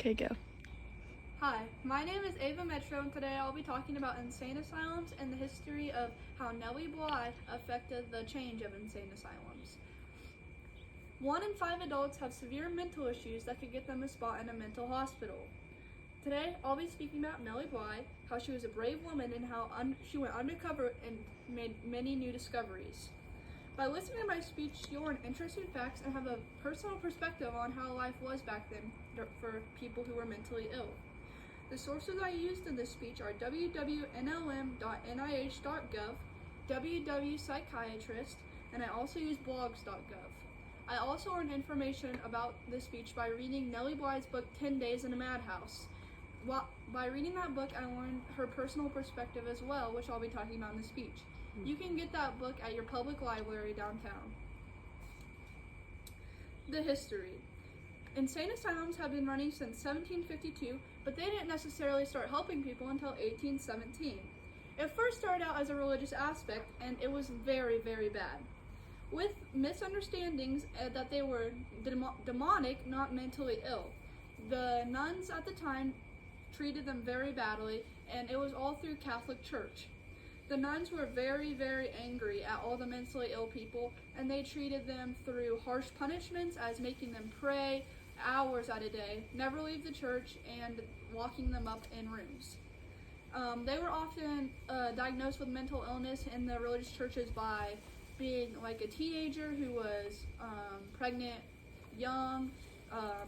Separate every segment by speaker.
Speaker 1: Okay, go.
Speaker 2: Hi, my name is Ava Metro, and today I'll be talking about insane asylums and the history of how Nellie affected the change of insane asylums. 1 in 5 adults have severe mental issues that could get them a spot in a mental hospital. Today, I'll be speaking about Nellie Bly, how she was a brave woman, and how she went undercover and made many new discoveries. By listening to my speech, you'll learn interesting facts and have a personal perspective on how life was back then for people who were mentally ill. The sources I used in this speech are www.nlm.nih.gov, www.psychiatrist, and I also use blogs.gov. I also learned information about this speech by reading Nellie Bly's book 10 Days in a Madhouse. By reading that book, I learned her personal perspective as well, which I'll be talking about in the speech. You can get that book at your public library downtown. The history. Insane asylums have been running since 1752, but they didn't necessarily start helping people until 1817. It first started out as a religious aspect, and it was very, very bad, with misunderstandings that they were demonic, not mentally ill. The nuns at the time treated them very badly, and it was all through Catholic Church. The nuns were very, very angry at all the mentally ill people, and they treated them through harsh punishments as making them pray hours at a day, never leave the church, and locking them up in rooms. They were often diagnosed with mental illness in the religious churches by being like a teenager who was pregnant, young,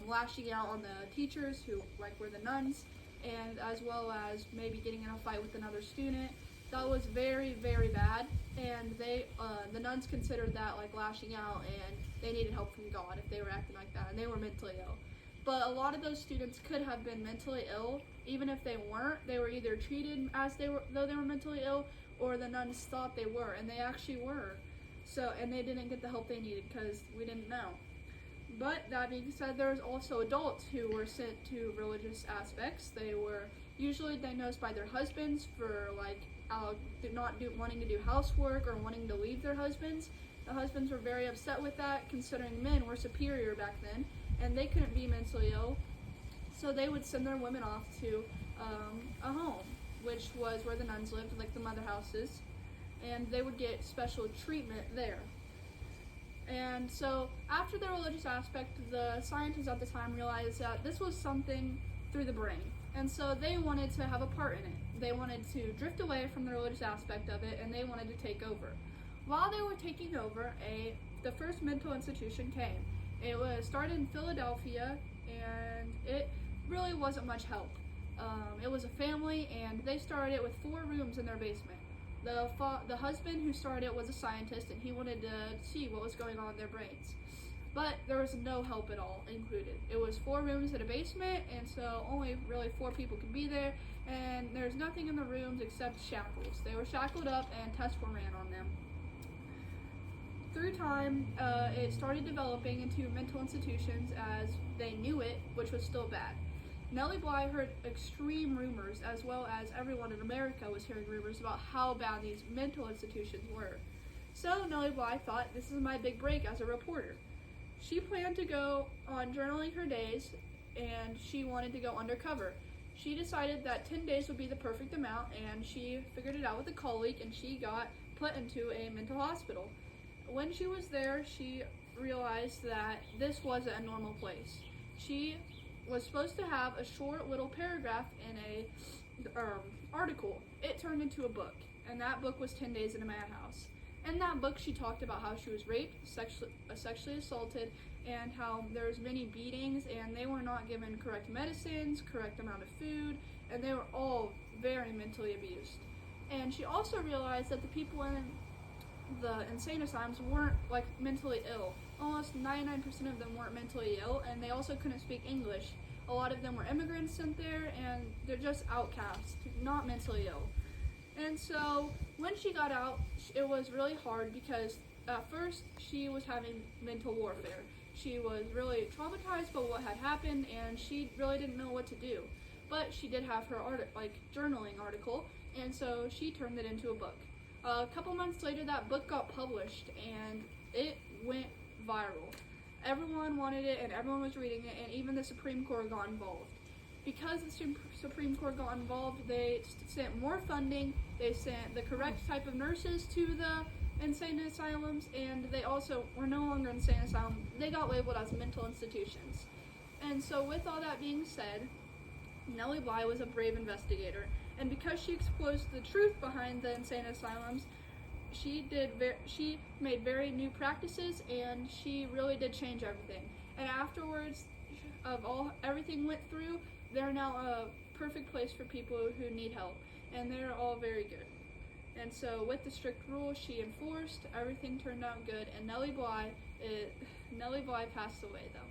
Speaker 2: lashing out on the teachers who were the nuns, and as well as maybe getting in a fight with another student. That was very, very bad, and the nuns considered that like lashing out, and they needed help from God if they were acting like that, and they were mentally ill. But a lot of those students could have been mentally ill, even if they weren't. They were either treated as though they were mentally ill, or the nuns thought they were, and they actually were. And they didn't get the help they needed because we didn't know. But that being said, there was also adults who were sent to religious aspects. They were usually diagnosed by their husbands for wanting to do housework or wanting to leave their husbands. The husbands were very upset with that, considering men were superior back then, and they couldn't be mentally ill. So they would send their women off to a home, which was where the nuns lived, like the mother houses, and they would get special treatment there. And so after the religious aspect, the scientists at the time realized that this was something through the brain. And so they wanted to have a part in it. They wanted to drift away from the religious aspect of it, and they wanted to take over. While they were taking over, the first mental institution came. It was started in Philadelphia, and it really wasn't much help. It was a family, and they started it with 4 rooms in their basement. The husband who started it was a scientist, and he wanted to see what was going on in their brains. But there was no help at all included. It was 4 rooms in a basement, and so only really 4 people could be there, and there's nothing in the rooms except shackles. They were shackled up, and tests were ran on them. Through time, it started developing into mental institutions as they knew it, which was still bad. Nellie Bly heard extreme rumors, as well as everyone in America was hearing rumors about how bad these mental institutions were. So Nellie Bly thought, this is my big break as a reporter. She planned to go on journaling her days, and she wanted to go undercover. She decided that 10 days would be the perfect amount, and she figured it out with a colleague, and she got put into a mental hospital. When she was there, she realized that this wasn't a normal place. She was supposed to have a short little paragraph in a article. It turned into a book, and that book was 10 Days in a Madhouse. In that book, she talked about how she was raped, sexually assaulted, and how there was many beatings, and they were not given correct medicines, correct amount of food, and they were all very mentally abused. And she also realized that the people in the insane asylums weren't mentally ill. Almost 99% of them weren't mentally ill, and they also couldn't speak English. A lot of them were immigrants sent there, and they're just outcasts, not mentally ill. And so when she got out, it was really hard because at first she was having mental warfare. She was really traumatized by what had happened, and she really didn't know what to do. But she did have her journaling article, and so she turned it into a book. A couple months later, that book got published, and it went viral. Everyone wanted it, and everyone was reading it, and even the Supreme Court got involved. because the Supreme Court got involved, they sent more funding, they sent the correct type of nurses to the insane asylums, and they also were no longer insane asylums. They got labeled as mental institutions. And so with all that being said, Nellie Bly was a brave investigator, and because she exposed the truth behind the insane asylums, she made very new practices, and she really did change everything. And afterwards, everything went through, they're now a perfect place for people who need help, and they're all very good. And so with the strict rules she enforced, everything turned out good, and Nellie Bly passed away though.